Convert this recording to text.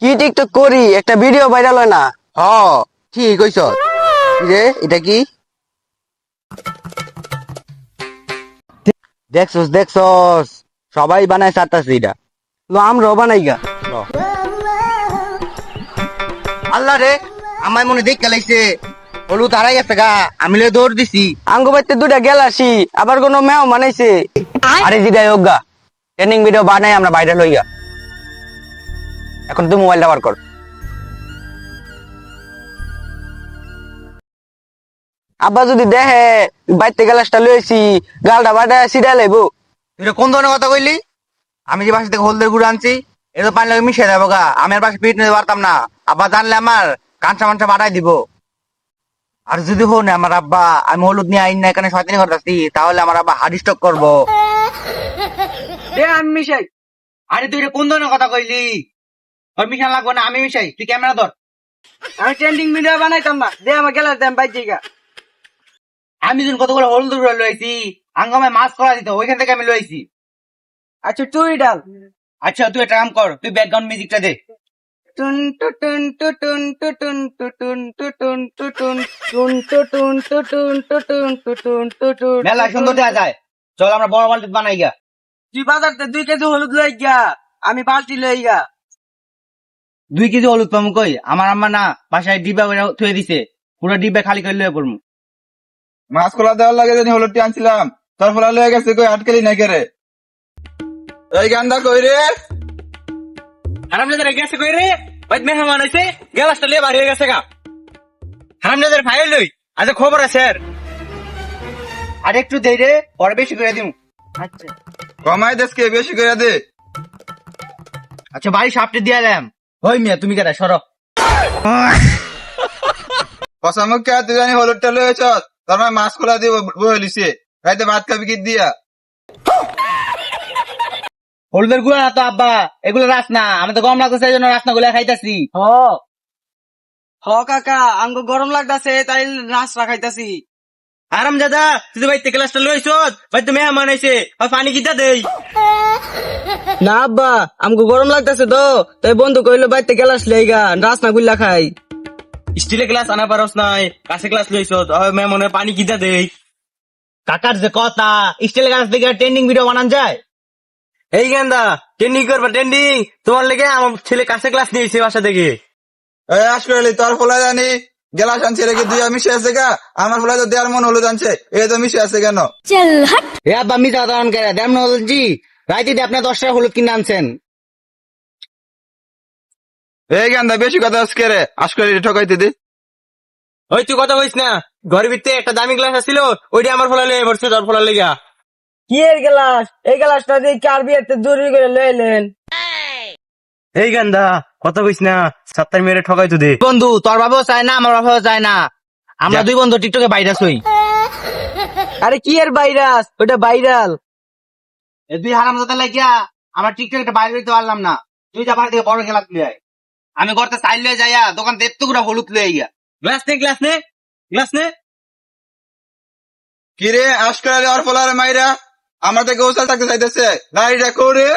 কি টিকটক করি, একটা ভিডিও ভাইরাল হয় না? হ ঠিক কইছ রে। এটা কি দেখছস দেখছস? সবাই বানায় চারটাছে এটা। লো আমরাও বানাইগা। ল। আল্লাহ রে, আমার মনে দেখ লাগছে হলুদ হারাই গেছে গা। আমি লয়ে দৌড় দিছি। আঙ্গু বাইতে দুইটা গেলাসি, আবার কোনো মেও বানাইছে। আরে জিগাই হোক গা, ট্রেনিং ভিডিও বানাই আমরা ভাইরাল হইয়া। এখন তুই মোবাইলটা বার কর। আব্বা যদি দেখে বাইতে গেলাসটা লইছি, গালটা বাটা সিডা লাইবো। তুই কোন ধরনের কথা কইলি? আমি যে বাসা থেকে হলদের গুঁড়ো আনছি, এটা তো পানি লাগে মিশে যাবো গা। আমি আর বাসা পিট নিতে পারতাম না। আব্বা জানলে আমার কাঁচা মাংসা বাটাই দিব। আর যদি হো না আমার আব্বা আমি হলুদ নিয়ে আইন না এখানে শয়তানি করতেছি, তাহলে আমার আব্বা হার্ট স্ট্রোক করবো। দে আমি মিশাই। আরে তুই এটা কোন ধরনের কথা কইলি? তোর মিশান লাগবে না, আমি মিশাই। তুই ক্যামেরা ধর। আমি ট্রেন্ডিং ভিডিও বানাইতাম না, দে আমার গেলাস দেন বাইতে গা। আমি যখন কতগুলো হলুদ গুঁড়ো লইছি, আঙ্গামায় মাছ করা দিত, ওইখান থেকে আমি লইছি। আচ্ছা তুই ডাল। আচ্ছা তুই একটা কাম কর, তুই ব্যাকগ্রাউন্ড মিউজিকটা দে। টুন টুটুন টুটুন টুটুন টুটুন টুটুন টুটুন টুন টুটুন টুটুন টুটুন টুটুন টুটুন। মেলা সুন্দর দেখা যায়। চল আমরা বড় বালতি বানাই গা। তুই বাজারতে 2 কেজি হলুদ লই গা, আমি বালতি লই গা। 2 কেজি হলুদ পামু কই? আমার আম্মা না বাসায় ডিব্বা করে থুয়ে দিছে, পুরো ডিব্বা খালি করে লয়ে পড়মু। মাছ খোলা দেওয়ার লাগে জানি হলুদটি আনছিলাম, তোর ফলা লয়ে গেছে কই আটকালি নাই কেরে? এই গান্দা কই রে? হারামজাদার গেছে কই রে? ওই মেহমান হইছে, গ্লাসটা লিয়ে বাড়ি হয়ে গেছে গা। হারামজাদার ফাইল লই, আজ খবর আছে স্যার। আর একটু দেই রে, পরে বেশি করে দিমু। আচ্ছা কমাই দেশকে বেশি করে দে। আচ্ছা বাড়ি সাপটে দিয়া দেম। হই মিয়া তুমি কেটা সরো। কসামুখ কে তুই জানি হলুদটা লয়েছ, তোর মা মাছ খোলা দিয়ে বলিছে রাইতে ভাত খাবি কি দিয়া? হলুদের গুঁড়া না তো আব্বা, এগুলো রাস না। আমি তো গরম লাগতেছে এই জন্য রাসনা গুলা খাইতাছি। হ হ কাকা, আঙ্গো গরম লাগতাছে তাই নাচ রাখাইতাছি। হারামজাদা তুই তো বাইতে গ্লাসটা লইছ, ভাই তো মেহমান আইছে, আর পানি কিটা দেই? না আব্বা, আমগো গরম লাগতাছে তো, তাই বন্ধু কইলো বাইতে গেলাস লইগা, নাচ না গুল্লা খাই। স্টিলের গ্লাস আনা পারস নাই, কাছে গ্লাস লইছ, মেহমানের পানি কিটা দেই? কাকার যে কথা, স্টিলের গ্লাস দেখে ট্রেন্ডিং ভিডিও বানান যায়? এই গেন্দা ট্রেন্ডিং করবা ট্রেন্ডিং, তোমার লেগে আমার ছেলে কাছে গ্লাস নিয়েছে বাসা থেকে। এই আসলে তোর ফলা জানি গেলাস আনছে রেখে দুই মিশে আছে গা, আমার ফলা তো দেড় মন হলুদ আনছে, এই তো মিশে আছে কেন? এ আব্বা মিথ্যা কথা কে দেম নলজি, রাইতে আপনি 10 টাকা হলুদ কিনে আনছেন। এই গান্দা বেশি কথা আজকে রে, আসলে ঠকাইতে দে। ওই তুই কথা কইস না, ঘরের ভিতরে একটা দামি গ্লাস আছিল, ওইটা আমার ফলা লেগে পড়ছে, তোর ফলা লেগা। কি এর গ্লাস? এই গ্লাসটা দিয়ে কার বিয়েতে জরুরি করে লইলেন? এই গান্দা কথা কইস না, সাত্তার মেরে ঠকাই তো দে। বন্ধু তোর বাবাও চায় না, আমার বাবাও চায় না, আমরা দুই বন্ধু টিকটকে ভাইরাস হই। আরে কি এর ভাইরাস? ওটা ভাইরাল। এ তুই হারামজাদা লাগিয়া আমার টিকটকে বাইরে হইতে পারলাম না। তুই যা বাড়ি থেকে বড় খেলা তুলে আয়। আমি করতে চাইল লয়ে যাইয়া দোকান দেখতে গুড়া হলুদ লয়ে আইয়া। গ্লাস নে গ্লাস নে গ্লাস নে। কি রে আসলে ওর ফলার মাইরা আমার থেকে ওসাল থাকতে চাইতেছে, গাড়িটা করে